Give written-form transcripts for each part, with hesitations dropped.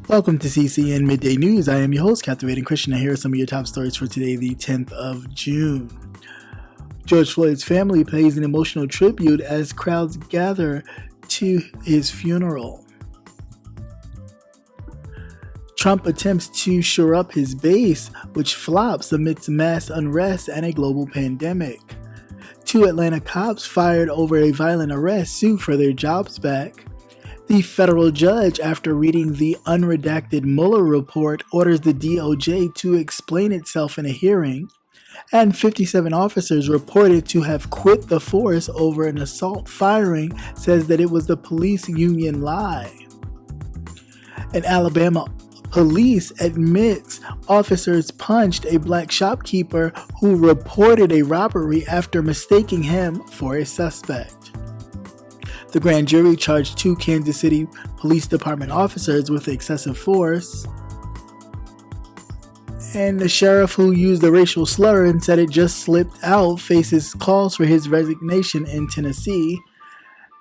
Welcome to CCN Midday News. I am your host, Captivating Christian, and here are some of your top stories for today, the 10th of June. George Floyd's family pays an emotional tribute as crowds gather to his funeral. Trump attempts to shore up his base, which flops amidst mass unrest and a global pandemic. 2 Atlanta cops fired over a violent arrest sue for their jobs back. The federal judge, after reading the unredacted Mueller report, orders the DOJ to explain itself in a hearing. And 57 officers reported to have quit the force over an assault firing says that it was the police union lie. And Alabama police admits officers punched a black shopkeeper who reported a robbery after mistaking him for a suspect. The grand jury charged 2 Kansas City Police Department officers with excessive force. And the sheriff who used a racial slur and said it just slipped out faces calls for his resignation in Tennessee.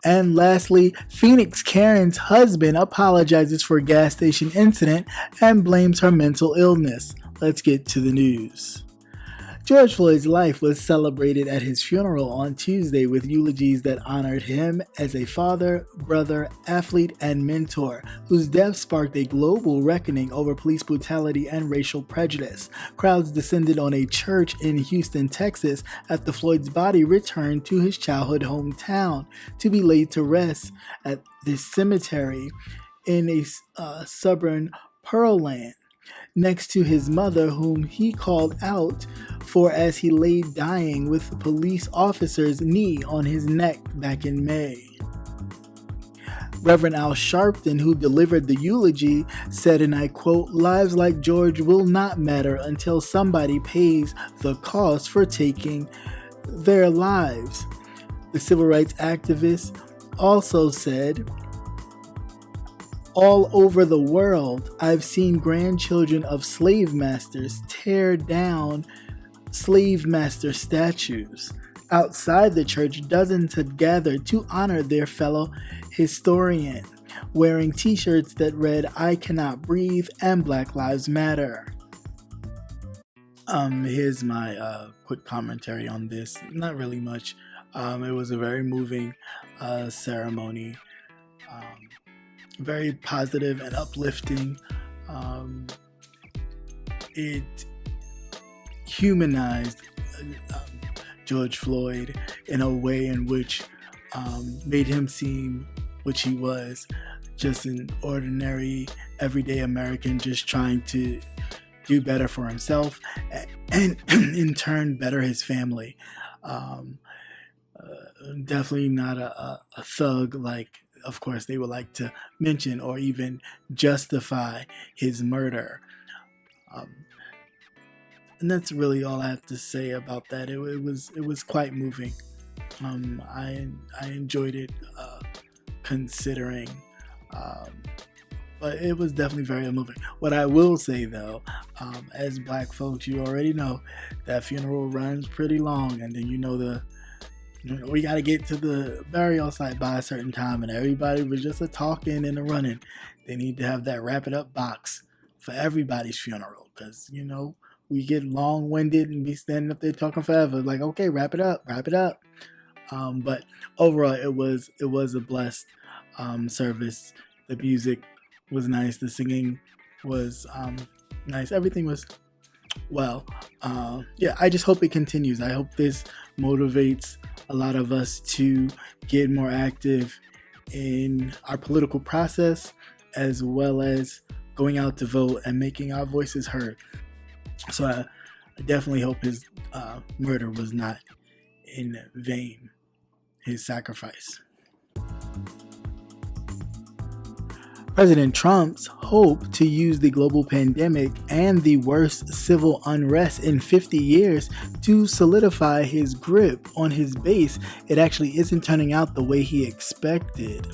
And lastly, Phoenix Karen's husband apologizes for gas station incident and blames her mental illness. Let's get to the news. George Floyd's life was celebrated at his funeral on Tuesday with eulogies that honored him as a father, brother, athlete, and mentor, whose death sparked a global reckoning over police brutality and racial prejudice. Crowds descended on a church in Houston, Texas, after Floyd's body returned to his childhood hometown to be laid to rest at this cemetery in a suburban Pearland, next to his mother, whom he called out for as he lay dying with a police officer's knee on his neck back in May. Reverend Al Sharpton, who delivered the eulogy, said, and I quote, "Lives like George will not matter until somebody pays the cost for taking their lives." The civil rights activist also said, "All over the world, I've seen grandchildren of slave masters tear down slave master statues. Outside the church, dozens had gathered to honor their fellow historian, wearing t-shirts that read, 'I cannot breathe' and 'Black Lives Matter.'" Here's my quick commentary on this. Not really much. It was a very moving ceremony. Very positive and uplifting. It humanized George Floyd in a way in which made him seem, which he was, just an ordinary, everyday American just trying to do better for himself and in turn better his family. Definitely not a thug like, of course, they would like to mention or even justify his murder. And that's really all I have to say about that. It was quite moving. I enjoyed it, considering, but it was definitely very moving. What I will say though, as black folks, you already know that funeral runs pretty long, and then we got to get to the burial site by a certain time, and everybody was just a talking and a running. They need to have that wrap it up box for everybody's funeral, because we get long-winded and be standing up there talking forever. Like, okay, wrap it up. But overall, it was a blessed service. The music was nice. The singing was nice. Everything was well. I just hope it continues. I hope this motivates a lot of us to get more active in our political process, as well as going out to vote and making our voices heard. So I definitely hope his murder was not in vain, his sacrifice. President Trump's hope to use the global pandemic and the worst civil unrest in 50 years to solidify his grip on his base, it actually isn't turning out the way he expected.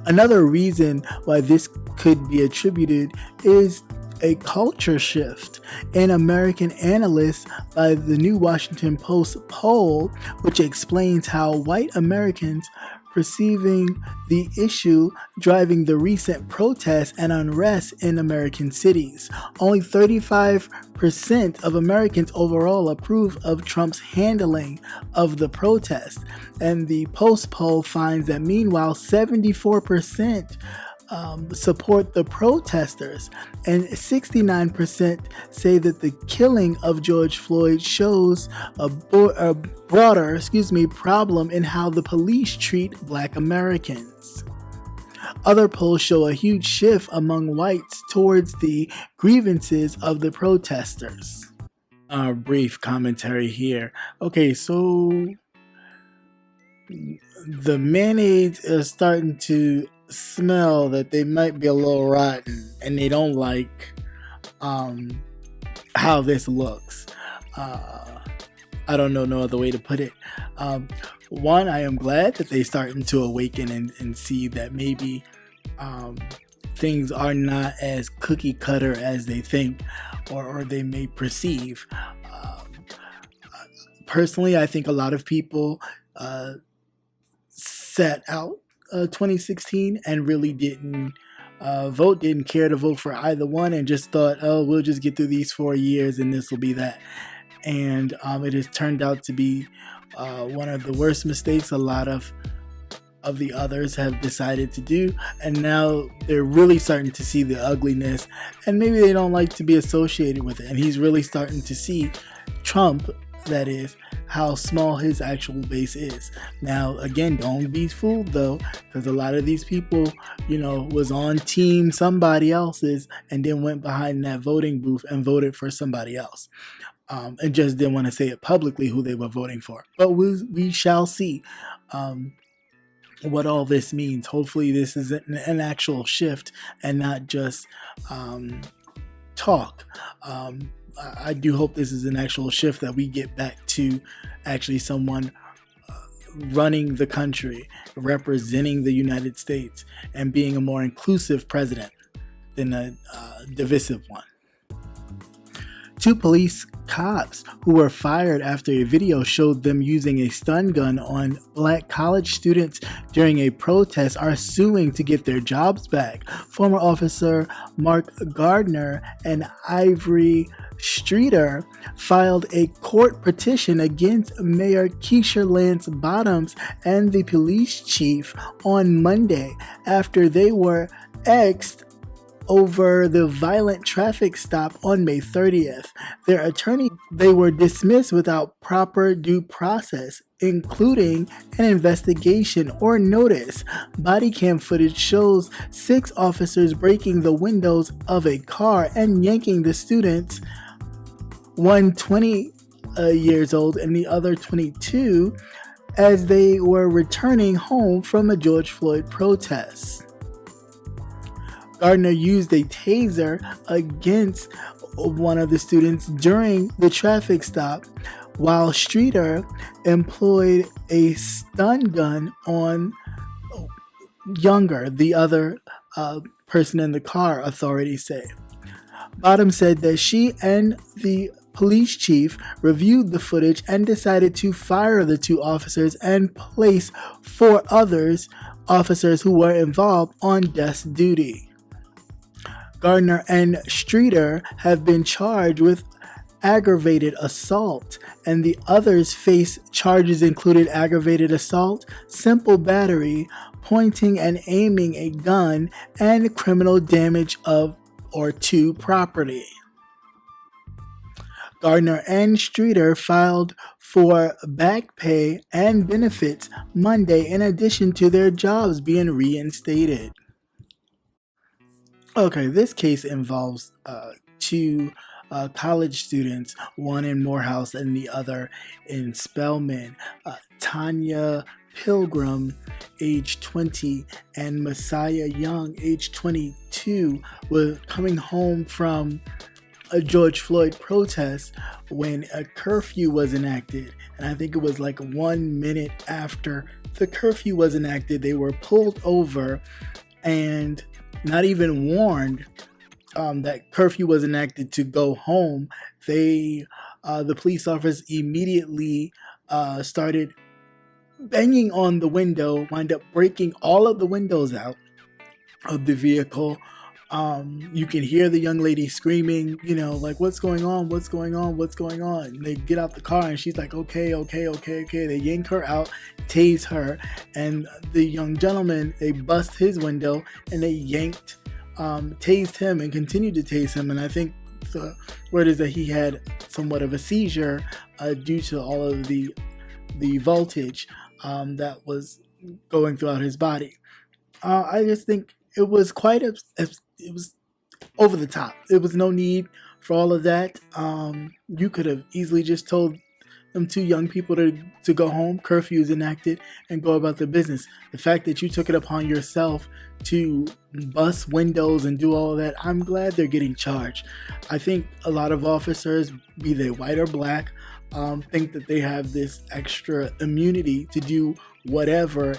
Another reason why this could be attributed is a culture shift in American analysts by the new Washington Post poll, which explains how white Americans perceiving the issue driving the recent protests and unrest in American cities. Only 35% of Americans overall approve of Trump's handling of the protest, and the Post poll finds that meanwhile 74% support the protesters, and 69% say that the killing of George Floyd shows a broader problem in how the police treat Black Americans. Other polls show a huge shift among whites towards the grievances of the protesters. A brief commentary here. Okay, so the mayonnaise is starting to smell that they might be a little rotten, and they don't like how this looks. I don't know no other way to put it. One, I am glad that they're starting to awaken and see that maybe things are not as cookie cutter as they think or they may perceive. Personally, I think a lot of people set out 2016 and really didn't care to vote for either one, and just thought, oh, we'll just get through these 4 years and this will be that. And it has turned out to be one of the worst mistakes a lot of the others have decided to do, and now they're really starting to see the ugliness, and maybe they don't like to be associated with it. And he's really starting to see, Trump, that is, how small his actual base is. Now, again, don't be fooled though, because a lot of these people, was on team somebody else's and then went behind that voting booth and voted for somebody else, and just didn't want to say it publicly who they were voting for. But we shall see what all this means. Hopefully this is an actual shift and not just talk. I do hope this is an actual shift, that we get back to actually someone running the country, representing the United States, and being a more inclusive president than a divisive one. 2 police cops who were fired after a video showed them using a stun gun on Black college students during a protest are suing to get their jobs back. Former officer Mark Gardner and Ivory Streeter filed a court petition against Mayor Keisha Lance Bottoms and the police chief on Monday after they were axed over the violent traffic stop on May 30th. Their attorney, they were dismissed without proper due process, including an investigation or notice. Body cam footage shows 6 officers breaking the windows of a car and yanking the students, one 20 years old and the other 22, as they were returning home from a George Floyd protest. Gardner used a taser against one of the students during the traffic stop, while Streeter employed a stun gun on Younger, the other person in the car, authorities say. Bottom said that she and the police chief reviewed the footage and decided to fire the 2 officers and place 4 officers who were involved on desk duty. Gardner and Streeter have been charged with aggravated assault, and the others face charges included aggravated assault, simple battery, pointing and aiming a gun, and criminal damage of or to property. Gardner and Streeter filed for back pay and benefits Monday in addition to their jobs being reinstated. Okay, this case involves 2 college students, one in Morehouse and the other in Spelman. Tanya Pilgrim, age 20, and Messiah Young, age 22, were coming home from a George Floyd protest when a curfew was enacted. And I think it was like 1 minute after the curfew was enacted, they were pulled over and not even warned that curfew was enacted to go home. The police officers immediately started banging on the window, wind up breaking all of the windows out of the vehicle. You can hear the young lady screaming, like, what's going on? What's going on? What's going on? And they get out the car and she's like, okay, okay, okay, okay. They yank her out, tase her, and the young gentleman, they bust his window and they tased him and continued to tase him. And I think the word is that he had somewhat of a seizure due to all of the voltage that was going throughout his body. I just think it was it was over the top. There was no need for all of that. You could have easily just told them two young people to go home, curfew is enacted, and go about their business. The fact that you took it upon yourself to bust windows and do all of that, I'm glad they're getting charged. I think a lot of officers, be they white or black, think that they have this extra immunity to do whatever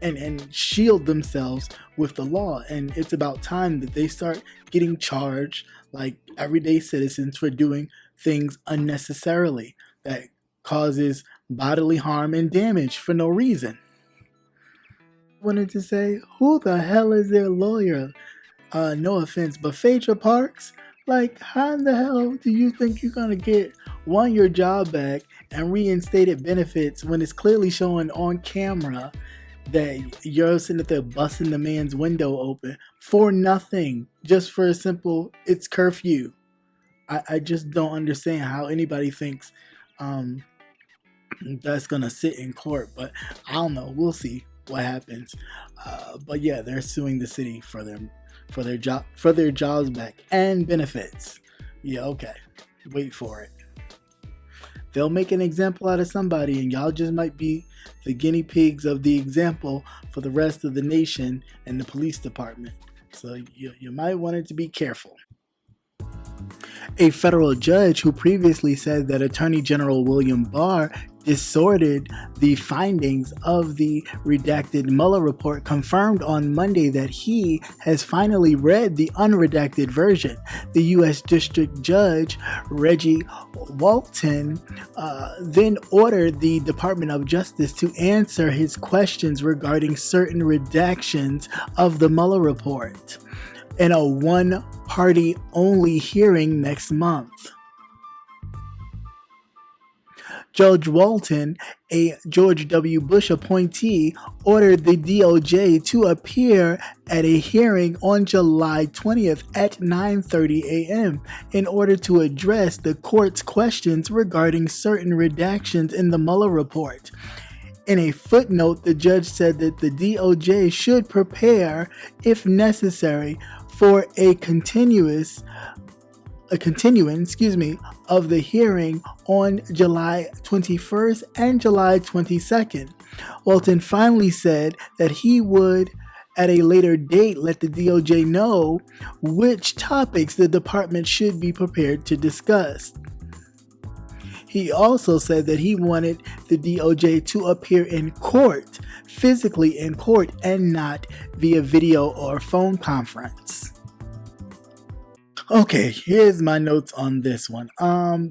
and shield themselves with the law. And it's about time that they start getting charged like everyday citizens for doing things unnecessarily that causes bodily harm and damage for no reason. I wanted to say, who the hell is their lawyer? No offense, but Phaedra Parks? Like, how in the hell do you think you're gonna get your job back and reinstated benefits when it's clearly showing on camera that you're sitting there busting the man's window open for nothing, just for a simple, it's curfew? I just don't understand how anybody thinks that's gonna sit in court, but I don't know. We'll see what happens. But yeah, they're suing the city for their jobs back and benefits. Yeah, okay. Wait for it. They'll make an example out of somebody, and y'all just might be the guinea pigs of the example for the rest of the nation and the police department. So you might want to be careful. A federal judge who previously said that Attorney General William Barr distorted the findings of the redacted Mueller report confirmed on Monday that he has finally read the unredacted version. The U.S. District Judge Reggie Walton then ordered the Department of Justice to answer his questions regarding certain redactions of the Mueller report in a one-party only hearing next month. Judge Walton, a George W. Bush appointee, ordered the DOJ to appear at a hearing on July 20th at 9:30 a.m. in order to address the court's questions regarding certain redactions in the Mueller report. In a footnote, the judge said that the DOJ should prepare, if necessary, for a continuance of the hearing on July 21st and July 22nd. Walton finally said that he would, at a later date, let the DOJ know which topics the department should be prepared to discuss. He also said that he wanted the DOJ to appear in court, physically in court, and not via video or phone conference. Okay, here's my notes on this one.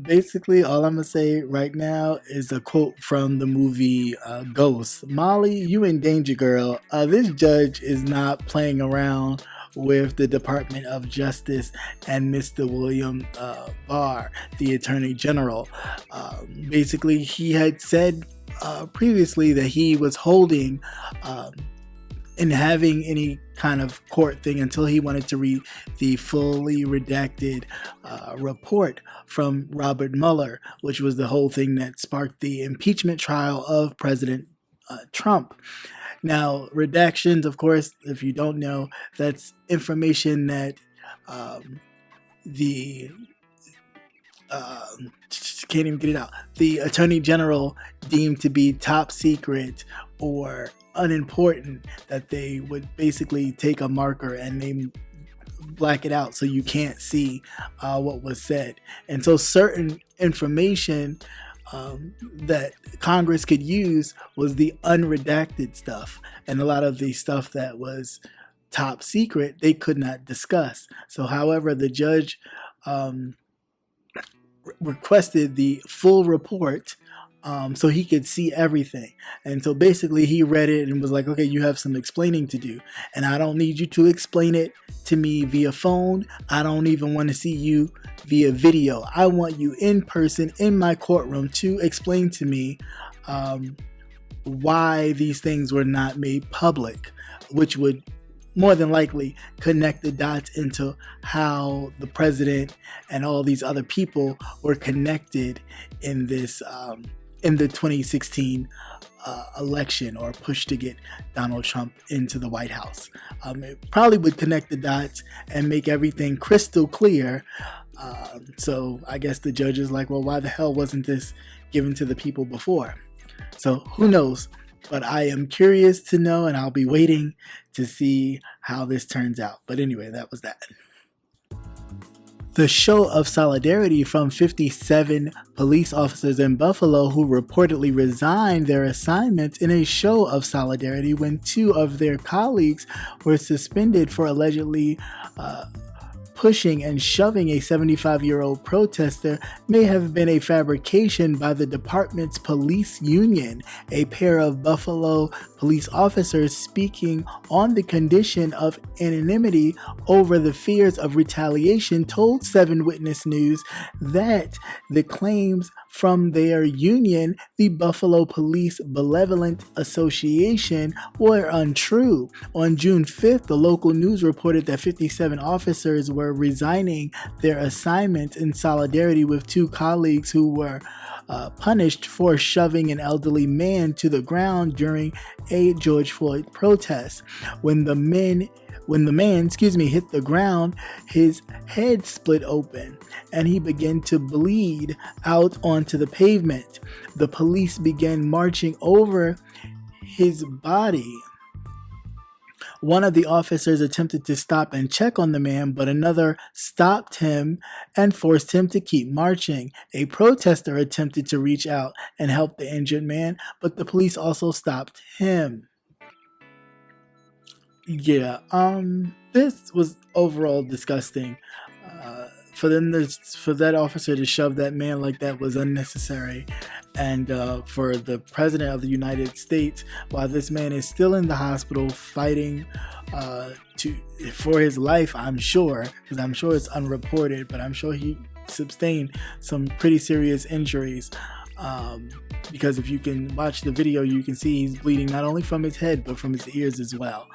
Basically, all I'm gonna say right now is a quote from the movie Ghost. Molly, you in danger, girl. This judge is not playing around with the Department of Justice and Mr. William Barr, the Attorney General. Basically, he had said previously that he was holding in having any kind of court thing until he wanted to read the fully redacted report from Robert Mueller, which was the whole thing that sparked the impeachment trial of President Trump. Now, redactions, of course, if you don't know, that's information that can't even get it out. The Attorney General deemed to be top secret or unimportant, that they would basically take a marker and they black it out so you can't see what was said. And so certain information that Congress could use was the unredacted stuff, and a lot of the stuff that was top secret they could not discuss. So however, the judge requested the full report so he could see everything. And so basically he read it and was like, okay, you have some explaining to do. And I don't need you to explain it to me via phone. I don't even want to see you via video. I want you in person in my courtroom to explain to me why these things were not made public, which would more than likely connect the dots into how the president and all these other people were connected in this in the 2016 election, or push to get Donald Trump into the White House. It probably would connect the dots and make everything crystal clear. So I guess the judge is like, well, why the hell wasn't this given to the people before? So who knows? But I am curious to know, and I'll be waiting to see how this turns out. But anyway, that was that. The show of solidarity from 57 police officers in Buffalo who reportedly resigned their assignments in a show of solidarity when two of their colleagues were suspended for allegedly pushing and shoving a 75-year-old protester may have been a fabrication by the department's police union. A pair of Buffalo police officers speaking on the condition of anonymity over the fears of retaliation told 7 Witness News that the claims from their union, the Buffalo Police Benevolent Association, were untrue. On June 5th, the local news reported that 57 officers were resigning their assignments in solidarity with 2 colleagues who were punished for shoving an elderly man to the ground during a George Floyd protest. When the man hit the ground, his head split open and he began to bleed out onto the pavement. The police began marching over his body. One of the officers attempted to stop and check on the man, but another stopped him and forced him to keep marching. A protester attempted to reach out and help the injured man, but the police also stopped him. Yeah, this was overall disgusting. For that officer to shove that man like that was unnecessary. And for the president of the United States, while this man is still in the hospital fighting for his life, I'm sure, because I'm sure it's unreported, but I'm sure he sustained some pretty serious injuries. Because if you can watch the video, you can see he's bleeding not only from his head, but from his ears as well.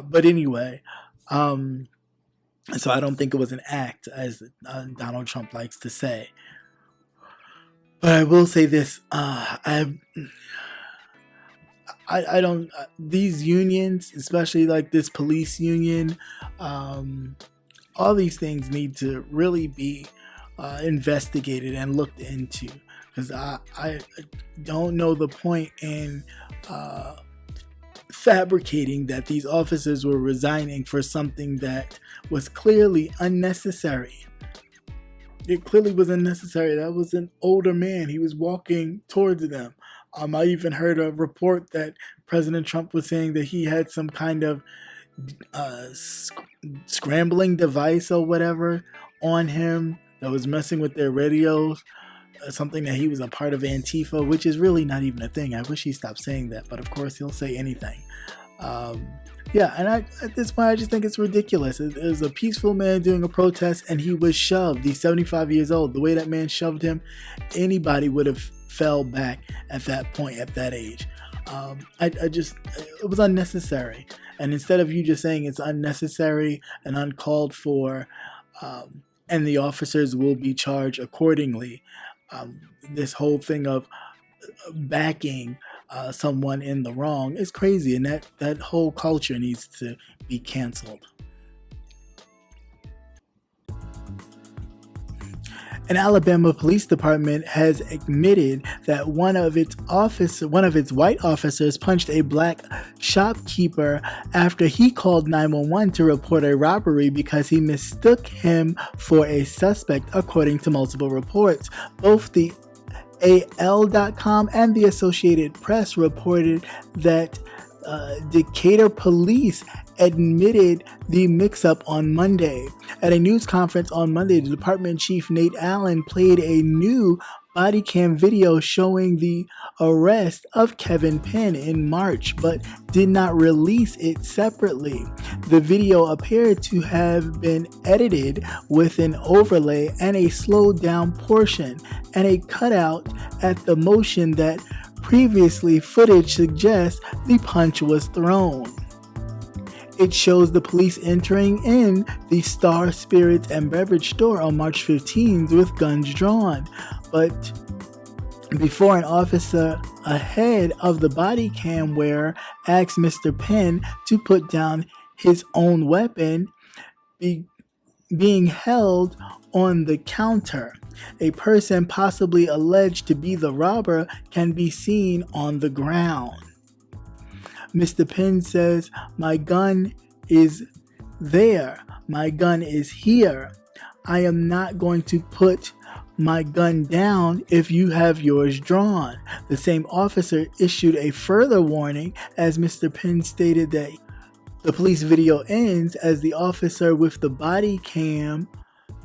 But anyway, so I don't think it was an act, as Donald Trump likes to say. But I will say this: I don't. These unions, especially like this police union, all these things need to really be investigated and looked into, because I don't know the point in fabricating that these officers were resigning for something that was clearly unnecessary. It clearly was unnecessary. That was an older man. He was walking towards them. I even heard a report that President Trump was saying that he had some kind of scrambling device or whatever on him that was messing with their radios. Something that he was a part of Antifa, which is really not even a thing. I wish he stopped saying that, but of course he'll say anything. Yeah, and at this point I just think it's ridiculous. It was a peaceful man doing a protest and he was shoved. He's 75 years old. The way that man shoved him, anybody would have fell back at that point, at that age. It was unnecessary. And instead of you just saying it's unnecessary and uncalled for, and the officers will be charged accordingly, this whole thing of backing someone in the wrong is crazy, and that whole culture needs to be canceled. An Alabama police department has admitted that one of its white officers punched a black shopkeeper after he called 911 to report a robbery because he mistook him for a suspect, according to multiple reports. Both the AL.com and the Associated Press reported that Decatur police admitted the mix-up on Monday. At a news conference on Monday, the department chief Nate Allen played a new body cam video showing the arrest of Kevin Penn in March, but did not release it separately. The video appeared to have been edited with an overlay and a slowed down portion and a cutout at the motion that previously footage suggests the punch was thrown. It shows the police entering in the Star Spirits and Beverage store on March 15th with guns drawn, but before an officer ahead of the body cam wearer asked Mr. Penn to put down his own weapon, being held on the counter. A person possibly alleged to be the robber can be seen on the ground. Mr. Penn says, "My gun is there. My gun is here. I am not going to put my gun down if you have yours drawn." The same officer issued a further warning as Mr. Penn stated that the police video ends as the officer with the body cam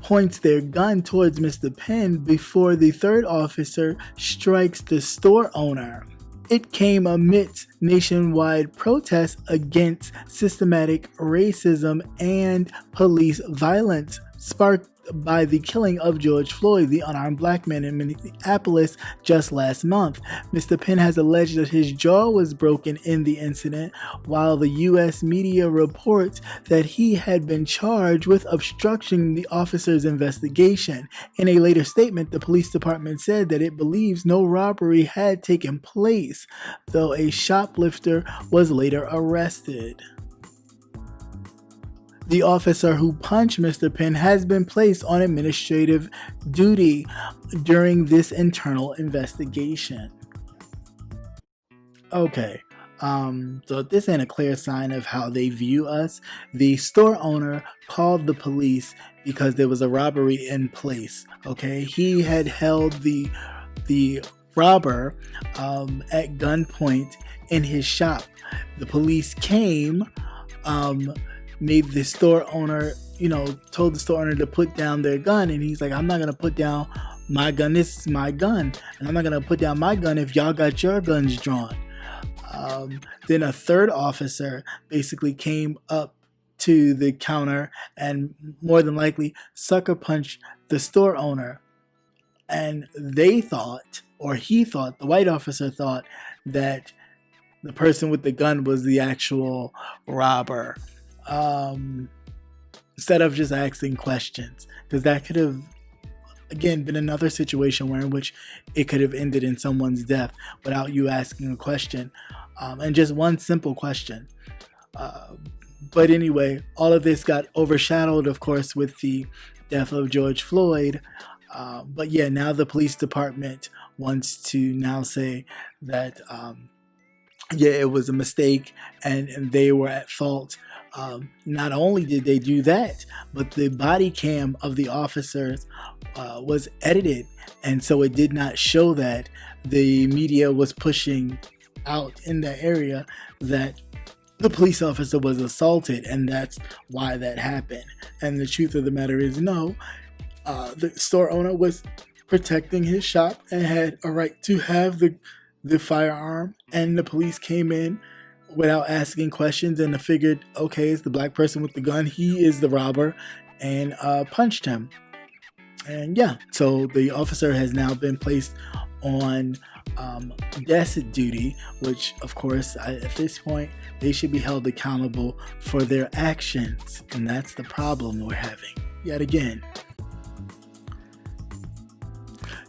points their gun towards Mr. Penn before the third officer strikes the store owner. It came amidst nationwide protests against systematic racism and police violence sparked by the killing of George Floyd, the unarmed black man in Minneapolis, just last month. Mr. Penn has alleged that his jaw was broken in the incident, while the U.S. media reports that he had been charged with obstructing the officer's investigation. In a later statement, the police department said that it believes no robbery had taken place, though a shoplifter was later arrested. The officer who punched Mr. Penn has been placed on administrative duty during this internal investigation. Okay, so this ain't a clear sign of how they view us. The store owner called the police because there was a robbery in place. Okay, he had held the robber at gunpoint in his shop. The police came, made the store owner, told the store owner to put down their gun, and he's like, "I'm not gonna put down my gun. This is my gun, and I'm not gonna put down my gun if y'all got your guns drawn." Then a third officer basically came up to the counter and more than likely sucker punched the store owner, and they thought, or he thought, the white officer thought that the person with the gun was the actual robber. Instead of just asking questions, because that could have again been another situation in which it could have ended in someone's death without you asking a question, and just one simple question. But anyway, all of this got overshadowed, of course, with the death of George Floyd. But yeah, now the police department wants to now say that it was a mistake and they were at fault. Not only did they do that, but the body cam of the officers was edited, and so it did not show that. The media was pushing out in the area that the police officer was assaulted, and that's why that happened. And the truth of the matter is, no, the store owner was protecting his shop and had a right to have the firearm, and the police came in without asking questions and figured, okay, it's the black person with the gun, he is the robber, and punched him. And yeah, so the officer has now been placed on desk duty, which of course at this point they should be held accountable for their actions, and that's the problem we're having yet again.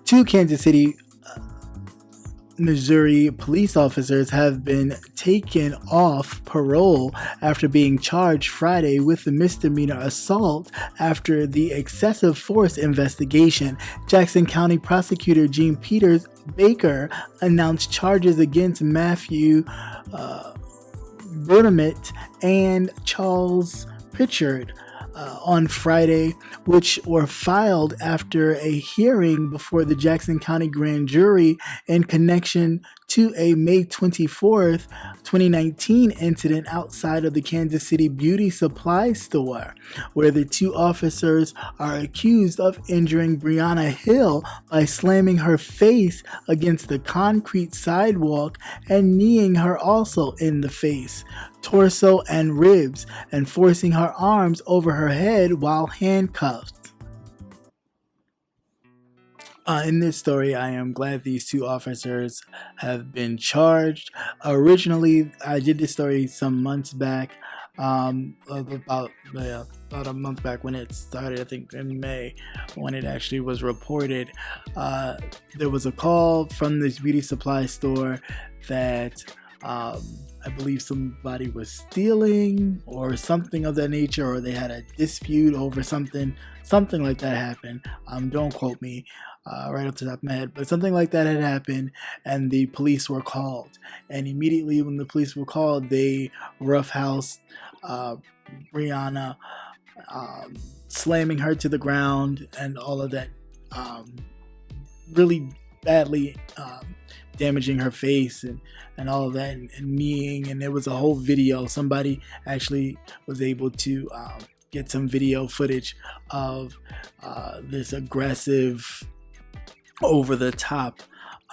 Two Kansas City, Missouri police officers have been taken off parole after being charged Friday with a misdemeanor assault after the excessive force investigation. Jackson County Prosecutor Gene Peters Baker announced charges against Matthew Burnett and Charles Pritchard on Friday, which were filed after a hearing before the Jackson County grand jury in connection to a May 24th, 2019 incident outside of the Kansas City beauty supply store, where the two officers are accused of injuring Breonna Hill by slamming her face against the concrete sidewalk and kneeing her also in the face, torso, and ribs, and forcing her arms over her head while handcuffed. In this story, I am glad these two officers have been charged. Originally, I did this story some months back, about a month back when it started, I think in May, when it actually was reported. There was a call from this beauty supply store that I believe somebody was stealing or something of that nature, or they had a dispute over something like that happened. Don't quote me right up to the top of my head, but something like that had happened, and the police were called. And immediately when the police were called, they roughhoused Breonna, slamming her to the ground and all of that, really badly damaging her face and all of that, and kneeing. And there was a whole video. Somebody actually was able to get some video footage of this aggressive, over-the-top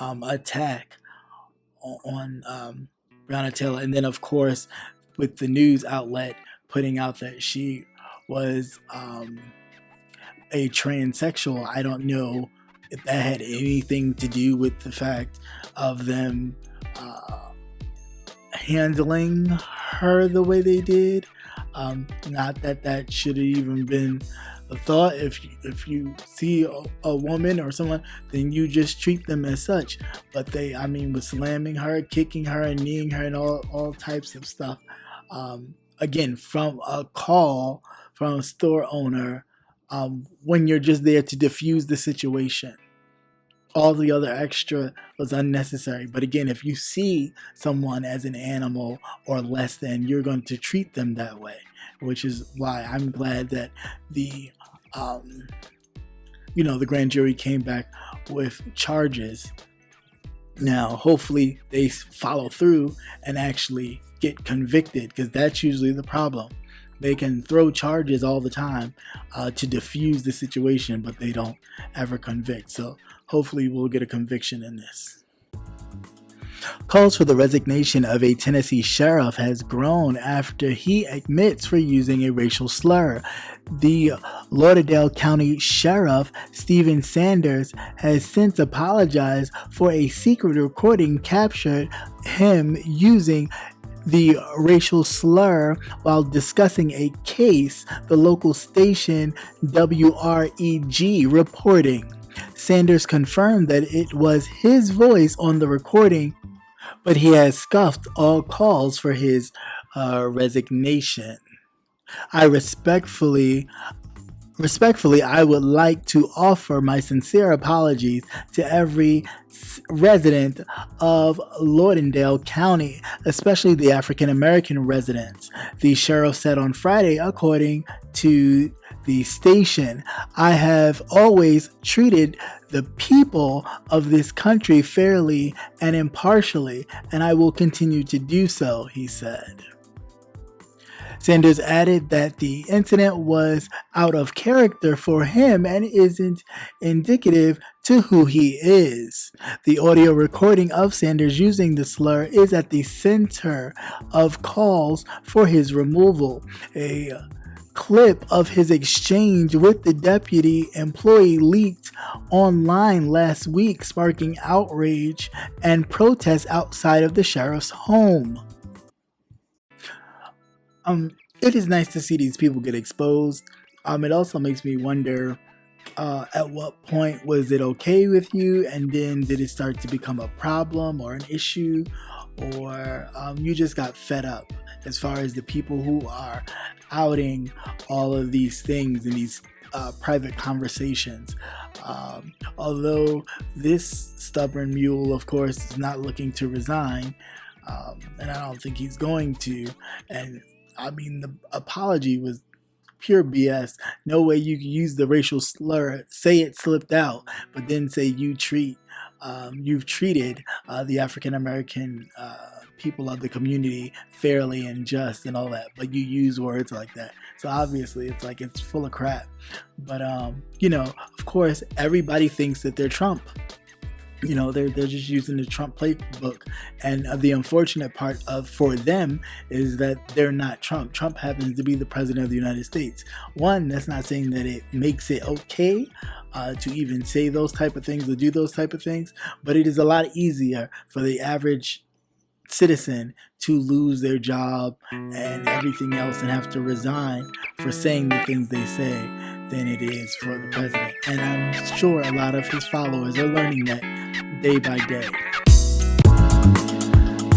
attack on Breonna Taylor. And then, of course, with the news outlet putting out that she was a transsexual, I don't know if that had anything to do with the fact of them handling her the way they did. Not that should have even been a thought. If you see a woman or someone, then you just treat them as such. But they, was slamming her, kicking her, and kneeing her, and all types of stuff. Again, from a call from a store owner, when you're just there to diffuse the situation. All the other extra was unnecessary. But again, if you see someone as an animal or less than, you're going to treat them that way, which is why I'm glad that the grand jury came back with charges. Now, hopefully they follow through and actually get convicted, because that's usually the problem. They can throw charges all the time to diffuse the situation, but they don't ever convict. So hopefully we'll get a conviction in this. Calls for the resignation of a Tennessee sheriff has grown after he admits for using a racial slur. The Lauderdale County Sheriff, Stephen Sanders, has since apologized for a secret recording captured him using the racial slur while discussing a case, the local station WREG reporting. Sanders confirmed that it was his voice on the recording, but he has scoffed all calls for his resignation. Respectfully, I would like to offer my sincere apologies to every resident of Lauderdale County, especially the African American residents, the sheriff said on Friday, according to the station. I have always treated the people of this country fairly and impartially, and I will continue to do so, he said. Sanders added that the incident was out of character for him and isn't indicative to who he is. The audio recording of Sanders using the slur is at the center of calls for his removal. A clip of his exchange with the deputy employee leaked online last week, sparking outrage and protests outside of the sheriff's home. It is nice to see these people get exposed. It also makes me wonder, at what point was it okay with you, and then did it start to become a problem or an issue, or you just got fed up as far as the people who are outing all of these things in these private conversations. Although this stubborn mule, of course, is not looking to resign, and I don't think he's going to. And the apology was pure BS. No way you can use the racial slur, say it slipped out, but then say you treat you've treated the African American people of the community fairly and just and all that, but you use words like that. So obviously, it's like it's full of crap. But of course, everybody thinks that they're Trump. They're just using the Trump playbook, and the unfortunate part for them is that they're not Trump. Trump happens to be the president of the United States. One, that's not saying that it makes it okay to even say those type of things or do those type of things, but it is a lot easier for the average citizen to lose their job and everything else and have to resign for saying the things they say than it is for the president. And I'm sure a lot of his followers are learning that day by day.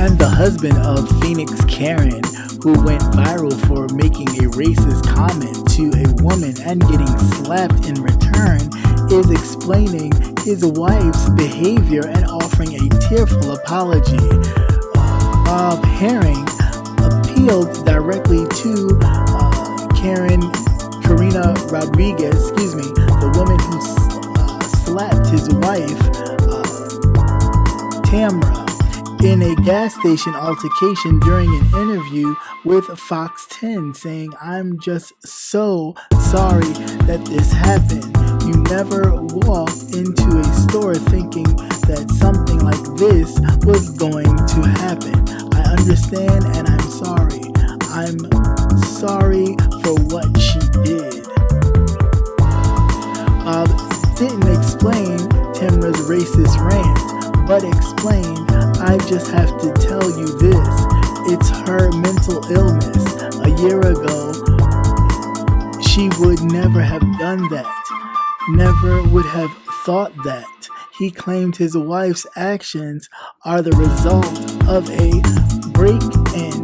And the husband of Phoenix Karen, who went viral for making a racist comment to a woman and getting slapped in return, is explaining his wife's behavior and offering a tearful apology. Bob Herring appealed directly to Karina Rodriguez, the woman who slapped his wife, Tamra, in a gas station altercation during an interview with Fox 10, saying, "I'm just so sorry that this happened. You never walk into a store thinking that something like this was going to happen. I understand and I'm sorry. I'm sorry for what she did." Bob didn't explain Tamra's racist rant, but explained, "I just have to tell you this. It's her mental illness. A year ago, she would never have done that. Never would have thought that." He claimed his wife's actions are the result of a break-in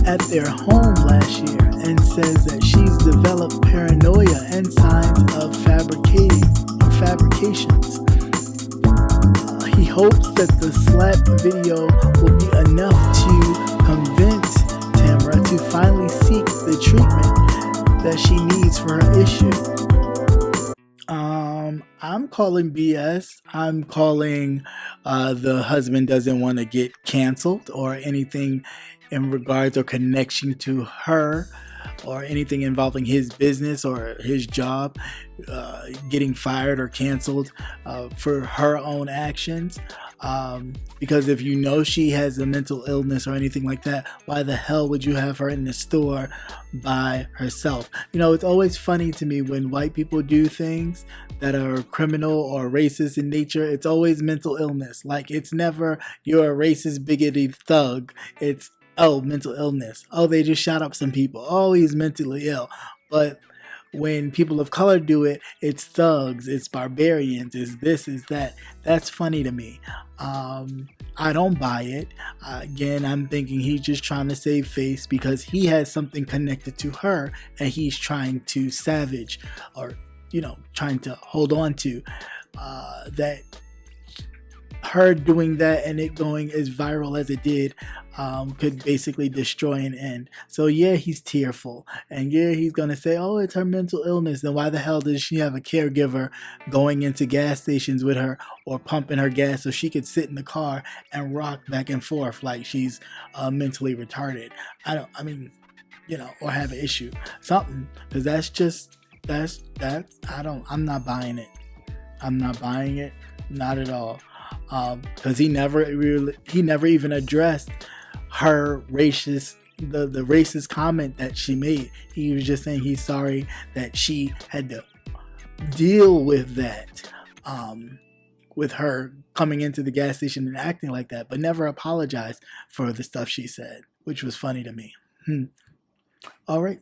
at their home last year and says that she's developed paranoia and signs of fabrications. He hopes that the slap video will be enough to convince Tamra to finally seek the treatment that she needs for her issue. I'm calling BS. I'm calling the husband doesn't want to get canceled or anything in regards or connection to her or anything involving his business or his job getting fired or canceled for her own actions. Because if you know she has a mental illness or anything like that, why the hell would you have her in the store by herself? It's always funny to me when white people do things that are criminal or racist in nature. It's always mental illness. Like, it's never you're a racist, bigoted thug. It's, oh, mental illness. Oh, they just shot up some people. Oh, he's mentally ill. But when people of color do it, it's thugs, it's barbarians, it's this, it's that. That's funny to me. I don't buy it. Again, I'm thinking he's just trying to save face because he has something connected to her and he's trying to savage or, trying to hold on to that. Her doing that and it going as viral as it did could basically destroy an end. So yeah, he's tearful, and yeah, he's gonna say, "Oh, it's her mental illness." Then why the hell does she have a caregiver going into gas stations with her or pumping her gas so she could sit in the car and rock back and forth like she's mentally retarded? Or have an issue, something, because I'm not buying it. I'm not buying it, not at all. Because he never even addressed her racist the racist comment that she made. He was just saying he's sorry that she had to deal with that, with her coming into the gas station and acting like that, but never apologized for the stuff she said, which was funny to me. All right.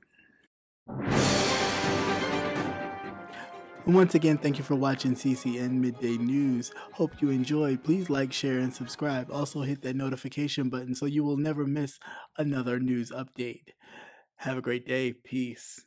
Once again, thank you for watching CCN Midday News. Hope you enjoyed. Please like, share, and subscribe. Also hit that notification button so you will never miss another news update. Have a great day. Peace.